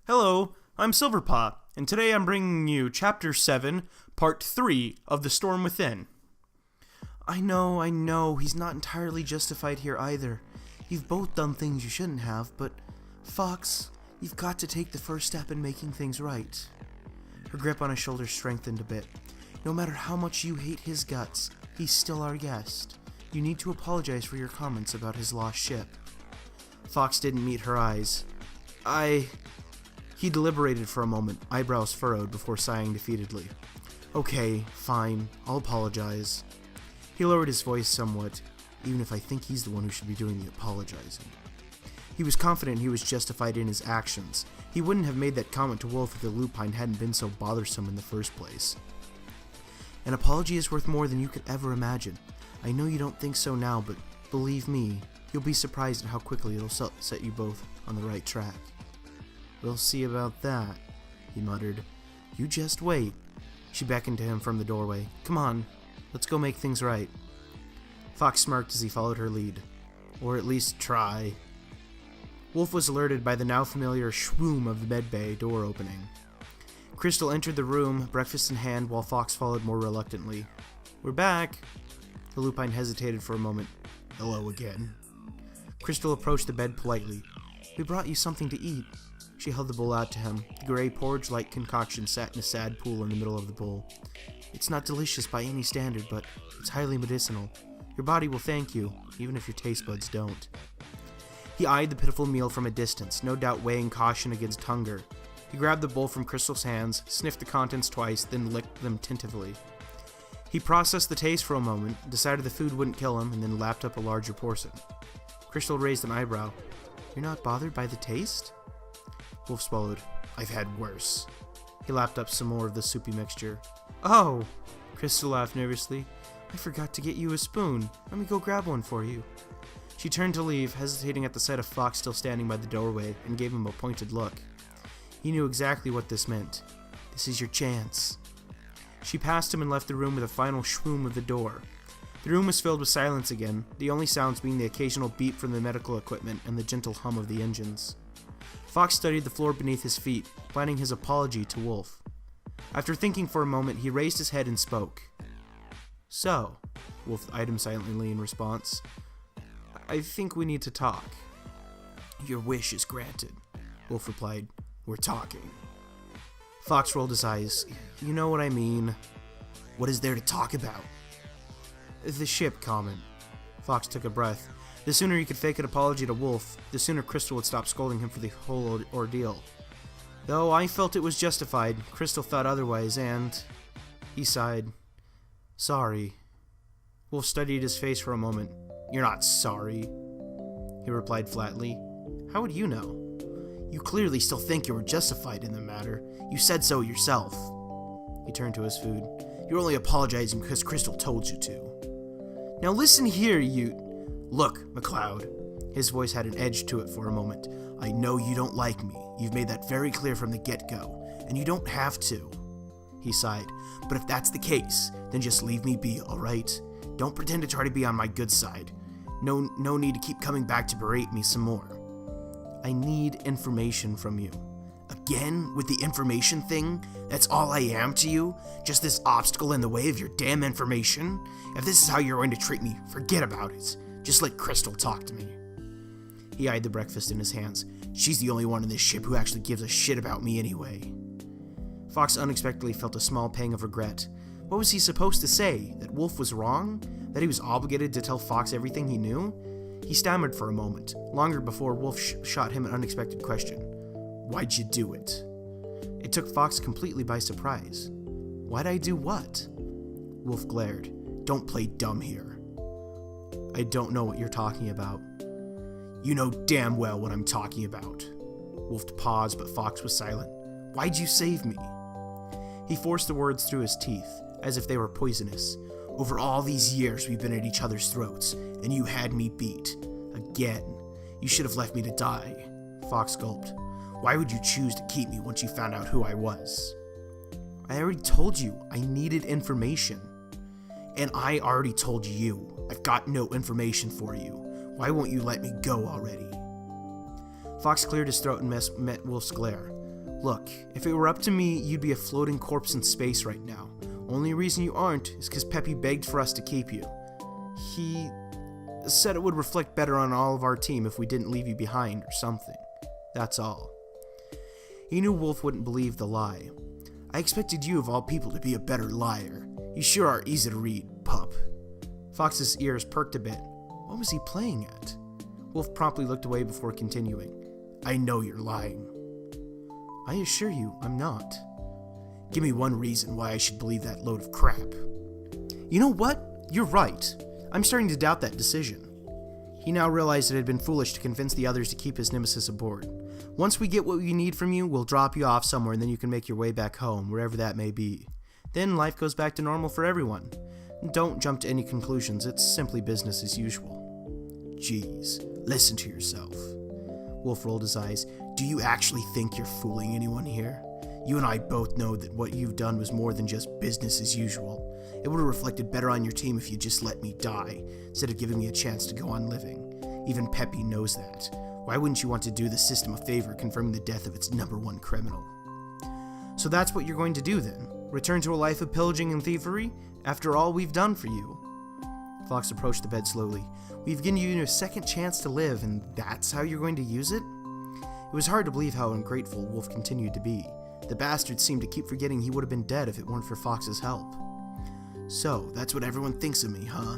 Hello, I'm Silverpaw, and today I'm bringing you Chapter 7, Part 3 of The Storm Within. I know, he's not entirely justified here either. You've both done things you shouldn't have, but Fox, you've got to take the first step in making things right. Her grip on his shoulder strengthened a bit. No matter how much you hate his guts, he's still our guest. You need to apologize for your comments about his lost ship. Fox didn't meet her eyes. He deliberated for a moment, eyebrows furrowed, before sighing defeatedly. Okay, fine, I'll apologize. He lowered his voice somewhat, even if I think he's the one who should be doing the apologizing. He was confident he was justified in his actions. He wouldn't have made that comment to Wolf if the lupine hadn't been so bothersome in the first place. An apology is worth more than you could ever imagine. I know you don't think so now, but believe me, you'll be surprised at how quickly it'll set you both on the right track. We'll see about that, he muttered. You just wait. She beckoned to him from the doorway. Come on, let's go make things right. Fox smirked as he followed her lead. Or at least try. Wolf was alerted by the now familiar shwoom of the medbay door opening. Crystal entered the room, breakfast in hand, while Fox followed more reluctantly. We're back. The lupine hesitated for a moment. Hello again. Crystal approached the bed politely. We brought you something to eat. She held the bowl out to him. The gray porridge-like concoction sat in a sad pool in the middle of the bowl. It's not delicious by any standard, but it's highly medicinal. Your body will thank you, even if your taste buds don't. He eyed the pitiful meal from a distance, no doubt weighing caution against hunger. He grabbed the bowl from Crystal's hands, sniffed the contents twice, then licked them tentatively. He processed the taste for a moment, decided the food wouldn't kill him, and then lapped up a larger portion. Crystal raised an eyebrow. You're not bothered by the taste? Wolf swallowed. I've had worse. He lapped up some more of the soupy mixture. Oh! Crystal laughed nervously. I forgot to get you a spoon. Let me go grab one for you. She turned to leave, hesitating at the sight of Fox still standing by the doorway, and gave him a pointed look. He knew exactly what this meant. This is your chance. She passed him and left the room with a final shwoom of the door. The room was filled with silence again, the only sounds being the occasional beep from the medical equipment and the gentle hum of the engines. Fox studied the floor beneath his feet, planning his apology to Wolf. After thinking for a moment, he raised his head and spoke. So, Wolf eyed him silently in response. I think we need to talk. Your wish is granted, Wolf replied. We're talking. Fox rolled his eyes. You know what I mean. What is there to talk about? The ship comment. Fox took a breath. The sooner he could fake an apology to Wolf, the sooner Crystal would stop scolding him for the whole ordeal. Though I felt it was justified, Crystal thought otherwise, and... He sighed. Sorry. Wolf studied his face for a moment. You're not sorry, he replied flatly. How would you know? You clearly still think you were justified in the matter. You said so yourself. He turned to his food. You're only apologizing because Crystal told you to. Now listen here, you... Look, McLeod. His voice had an edge to it for a moment. I know you don't like me. You've made that very clear from the get-go. And you don't have to. He sighed. But if that's the case, then just leave me be, alright? Don't pretend to try to be on my good side. No need to keep coming back to berate me some more. I need information from you. Again, with the information thing? That's all I am to you? Just this obstacle in the way of your damn information? If this is how you're going to treat me, forget about it. Just let Crystal talk to me. He eyed the breakfast in his hands. She's the only one in this ship who actually gives a shit about me anyway. Fox unexpectedly felt a small pang of regret. What was he supposed to say? That Wolf was wrong? That he was obligated to tell Fox everything he knew? He stammered for a moment, longer before Wolf shot him an unexpected question. Why'd you do it? It took Fox completely by surprise. Why'd I do what? Wolf glared. Don't play dumb here. I don't know what you're talking about. You know damn well what I'm talking about. Wolf paused, but Fox was silent. Why'd you save me? He forced the words through his teeth, as if they were poisonous. Over all these years we've been at each other's throats, and you had me beat. Again. You should have left me to die. Fox gulped. Why would you choose to keep me once you found out who I was? I already told you I needed information. And I already told you I've got no information for you. Why won't you let me go already? Fox cleared his throat and met Wolf's glare. Look, if it were up to me, you'd be a floating corpse in space right now. Only reason you aren't is because Peppy begged for us to keep you. He said it would reflect better on all of our team if we didn't leave you behind or something. That's all. He knew Wolf wouldn't believe the lie. I expected you of all people to be a better liar. You sure are easy to read, pup. Fox's ears perked a bit. What was he playing at? Wolf promptly looked away before continuing. I know you're lying. I assure you, I'm not. Give me one reason why I should believe that load of crap. You know what? You're right. I'm starting to doubt that decision. He now realized it had been foolish to convince the others to keep his nemesis aboard. Once we get what we need from you, we'll drop you off somewhere and then you can make your way back home, wherever that may be. Then life goes back to normal for everyone. Don't jump to any conclusions, it's simply business as usual. Jeez, listen to yourself. Wolf rolled his eyes. Do you actually think you're fooling anyone here? You and I both know that what you've done was more than just business as usual. It would have reflected better on your team if you just let me die, instead of giving me a chance to go on living. Even Peppy knows that. Why wouldn't you want to do the system a favor, confirming the death of its #1 criminal? So that's what you're going to do then? Return to a life of pillaging and thievery? After all we've done for you? Fox approached the bed slowly. We've given you a second chance to live, and that's how you're going to use it? It was hard to believe how ungrateful Wolf continued to be. The bastard seemed to keep forgetting he would have been dead if it weren't for Fox's help. So, that's what everyone thinks of me, huh?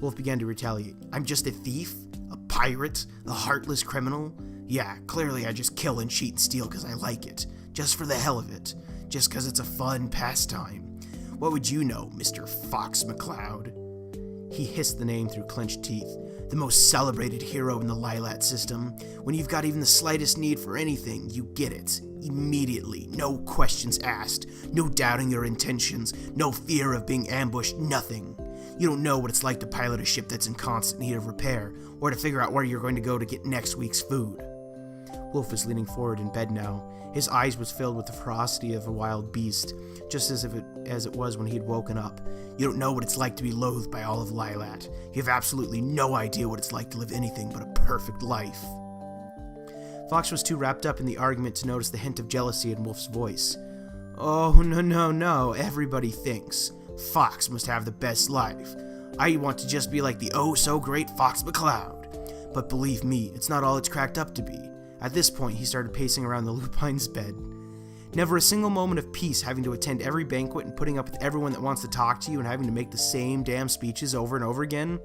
Wolf began to retaliate. I'm just a thief? A pirate? A heartless criminal? Yeah, clearly I just kill and cheat and steal because I like it. Just for the hell of it. Just because it's a fun pastime. What would you know, Mr. Fox McCloud? He hissed the name through clenched teeth. The most celebrated hero in the Lilat system. When you've got even the slightest need for anything, you get it. Immediately. No questions asked. No doubting your intentions. No fear of being ambushed. Nothing. You don't know what it's like to pilot a ship that's in constant need of repair, or to figure out where you're going to go to get next week's food. Wolf was leaning forward in bed now. His eyes was filled with the ferocity of a wild beast, just as it was when he had woken up. You don't know what it's like to be loathed by all of Lilat. You have absolutely no idea what it's like to live anything but a perfect life. Fox was too wrapped up in the argument to notice the hint of jealousy in Wolf's voice. Oh, no, everybody thinks. Fox must have the best life. I want to just be like the oh-so-great Fox McCloud. But believe me, it's not all it's cracked up to be. At this point, he started pacing around the lupine's bed. Never a single moment of peace having to attend every banquet and putting up with everyone that wants to talk to you and having to make the same damn speeches over and over again.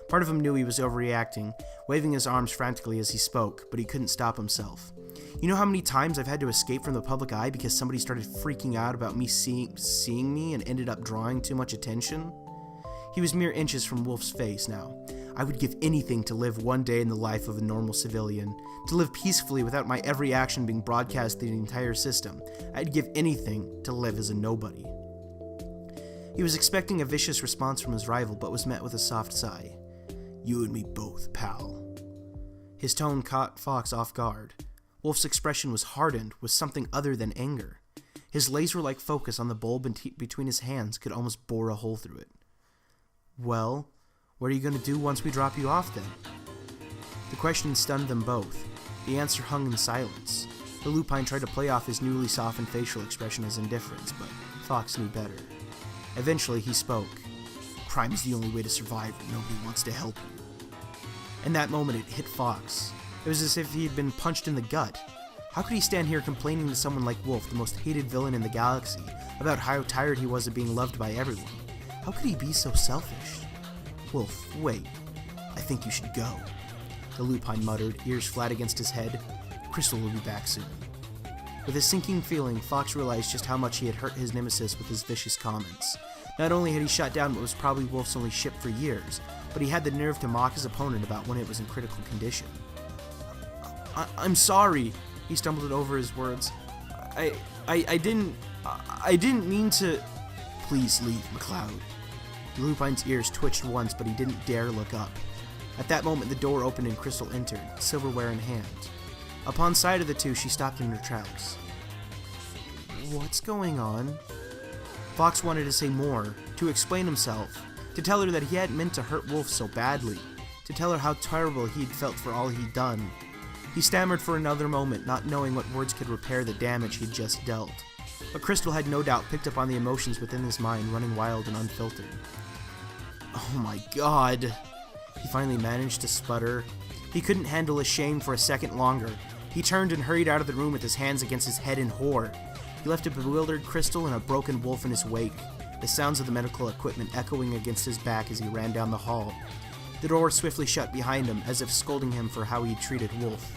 Part of him knew he was overreacting, waving his arms frantically as he spoke, but he couldn't stop himself. You know how many times I've had to escape from the public eye because somebody started freaking out about me seeing me and ended up drawing too much attention? He was mere inches from Wolf's face now. I would give anything to live one day in the life of a normal civilian, to live peacefully without my every action being broadcast through the entire system. I'd give anything to live as a nobody. He was expecting a vicious response from his rival, but was met with a soft sigh. You and me both, pal. His tone caught Fox off guard. Wolf's expression was hardened with something other than anger. His laser-like focus on the bulb between his hands could almost bore a hole through it. Well, what are you going to do once we drop you off then? The question stunned them both. The answer hung in silence. The lupine tried to play off his newly softened facial expression as indifference, but Fox knew better. Eventually he spoke. Crime is the only way to survive when nobody wants to help you. In that moment it hit Fox. It was as if he had been punched in the gut. How could he stand here complaining to someone like Wolf, the most hated villain in the galaxy, about how tired he was of being loved by everyone? How could he be so selfish? Wolf, wait. I think you should go. The lupine muttered, ears flat against his head. Crystal will be back soon. With a sinking feeling, Fox realized just how much he had hurt his nemesis with his vicious comments. Not only had he shut down what was probably Wolf's only ship for years, but he had the nerve to mock his opponent about when it was in critical condition. I'm sorry, he stumbled over his words. I didn't mean to... Please leave, McCloud. The lupine's ears twitched once, but he didn't dare look up. At that moment, the door opened and Crystal entered, silverware in hand. Upon sight of the two, she stopped in her tracks. What's going on? Fox wanted to say more, to explain himself, to tell her that he hadn't meant to hurt Wolf so badly, to tell her how terrible he'd felt for all he'd done. He stammered for another moment, not knowing what words could repair the damage he'd just dealt. But Crystal had no doubt picked up on the emotions within his mind, running wild and unfiltered. "Oh my god," he finally managed to sputter. He couldn't handle his shame for a second longer. He turned and hurried out of the room with his hands against his head in horror. He left a bewildered Crystal and a broken wolf in his wake, the sounds of the medical equipment echoing against his back as he ran down the hall. The door swiftly shut behind him, as if scolding him for how he'd treated Wolf.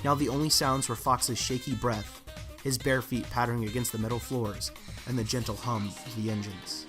Now the only sounds were Fox's shaky breath, his bare feet pattering against the metal floors, and the gentle hum of the engines.